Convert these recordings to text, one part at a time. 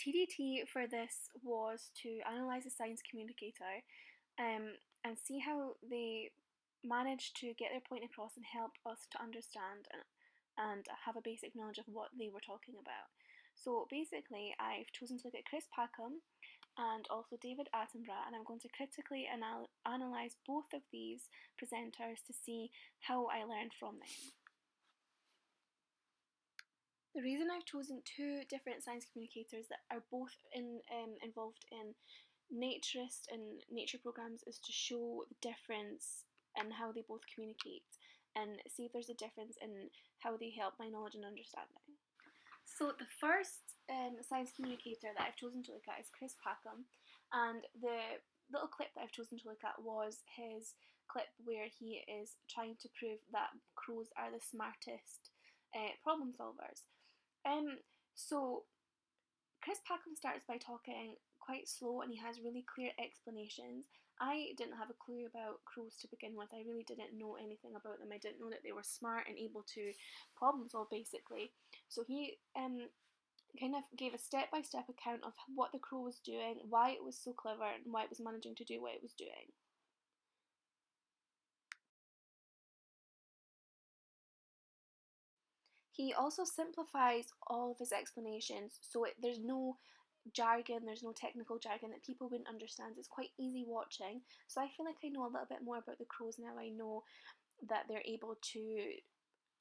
TDT for this was to analyse the science communicator and see how they managed to get their point across and help us to understand and have a basic knowledge of what they were talking about. So basically, I've chosen to look at Chris Packham and also David Attenborough, and I'm going to critically analyse both of these presenters to see how I learned from them. The reason I've chosen two different science communicators that are both involved in naturist and nature programs is to show the difference in how they both communicate and see if there's a difference in how they help my knowledge and understanding. So the first science communicator that I've chosen to look at is Chris Packham, and the little clip that I've chosen to look at was his clip where he is trying to prove that crows are the smartest problem solvers. So Chris Packham starts by talking quite slow and he has really clear explanations. I didn't have a clue about crows to begin with. I really didn't know anything about them. I didn't know that they were smart and able to problem solve basically. So he kind of gave a step-by-step account of what the crow was doing, why it was so clever and why it was managing to do what it was doing. He also simplifies all of his explanations, so there's no jargon, there's no technical jargon that people wouldn't understand. It's quite easy watching, so I feel like I know a little bit more about the crows now. I know that they're able to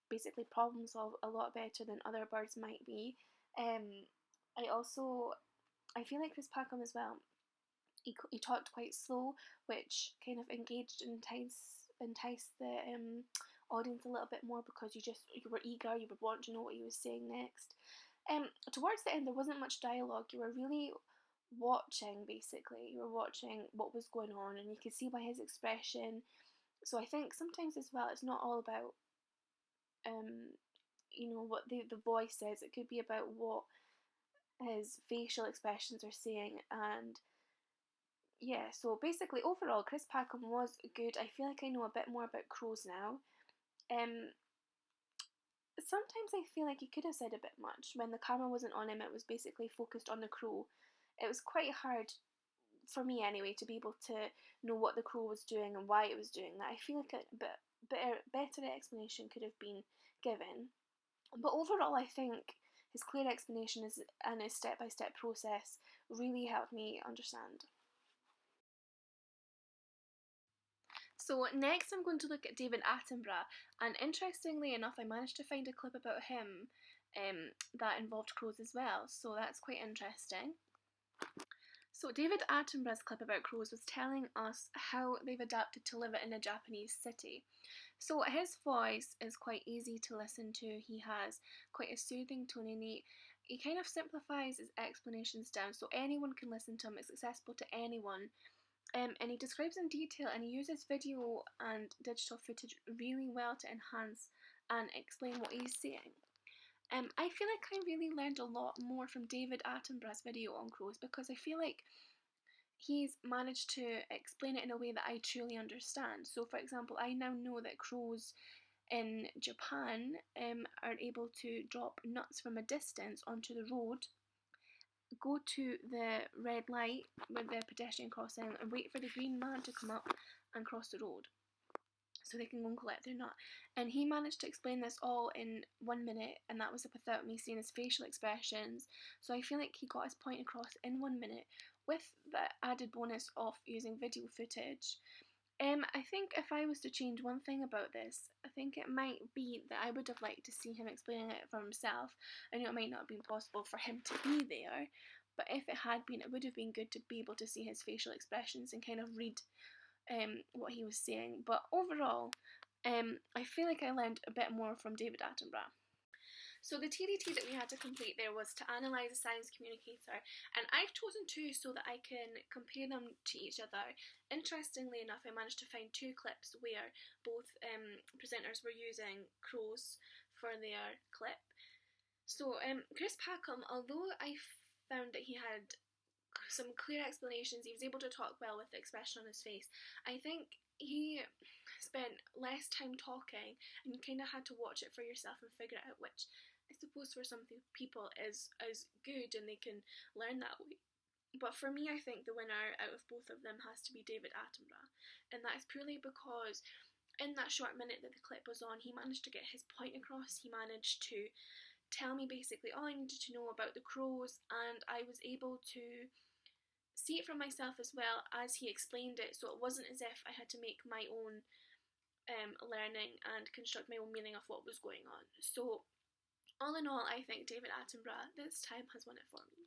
basically problem solve a lot better than other birds might be. I feel like Chris Packham as well, he talked quite slow, which kind of engaged and enticed the audience a little bit more because you were eager, you would want to know what he was saying next. Towards the end, there wasn't much dialogue. You were really watching, basically. You were watching what was going on, and you could see by his expression. So I think sometimes as well, it's not all about what the voice says. It could be about what his facial expressions are saying. And yeah, so basically overall Chris Packham was good. I feel like I know a bit more about crows now. Sometimes I feel like he could have said a bit much. When the camera wasn't on him, it was basically focused on the crow. It was quite hard, for me anyway, to be able to know what the crow was doing and why it was doing that. I feel like a better explanation could have been given. But overall, I think his clear explanation and his step-by-step process really helped me understand. So next I'm going to look at David Attenborough, and interestingly enough I managed to find a clip about him that involved crows as well, so that's quite interesting. So David Attenborough's clip about crows was telling us how they've adapted to live in a Japanese city. So his voice is quite easy to listen to, he has quite a soothing tone and he kind of simplifies his explanations down so anyone can listen to him, it's accessible to anyone. And he describes in detail and he uses video and digital footage really well to enhance and explain what he's saying. I feel like I really learned a lot more from David Attenborough's video on crows because I feel like he's managed to explain it in a way that I truly understand. So for example, I now know that crows in Japan are able to drop nuts from a distance onto the road, go to the red light with the pedestrian crossing and wait for the green man to come up and cross the road so they can go and collect their nut. And he managed to explain this all in 1 minute, and that was without me seeing his facial expressions. So I feel like he got his point across in 1 minute with the added bonus of using video footage. I think if I was to change one thing about this, I think it might be that I would have liked to see him explaining it for himself. I know it might not have been possible for him to be there, but if it had been, it would have been good to be able to see his facial expressions and kind of read what he was saying. But overall, I feel like I learned a bit more from David Attenborough. So the TDT that we had to complete there was to analyse a science communicator, and I've chosen two so that I can compare them to each other. Interestingly enough, I managed to find two clips where both presenters were using crows for their clip. So Chris Packham, although I found that he had some clear explanations, he was able to talk well with the expression on his face, I think he spent less time talking and you kind of had to watch it for yourself and figure out which I suppose for some people is good and they can learn that way. But for me, I think the winner out of both of them has to be David Attenborough. And that is purely because in that short minute that the clip was on, he managed to get his point across. He managed to tell me basically all I needed to know about the crows, and I was able to see it for myself as well as he explained it. So it wasn't as if I had to make my own learning and construct my own meaning of what was going on. So all in all, I think David Attenborough this time has won it for me.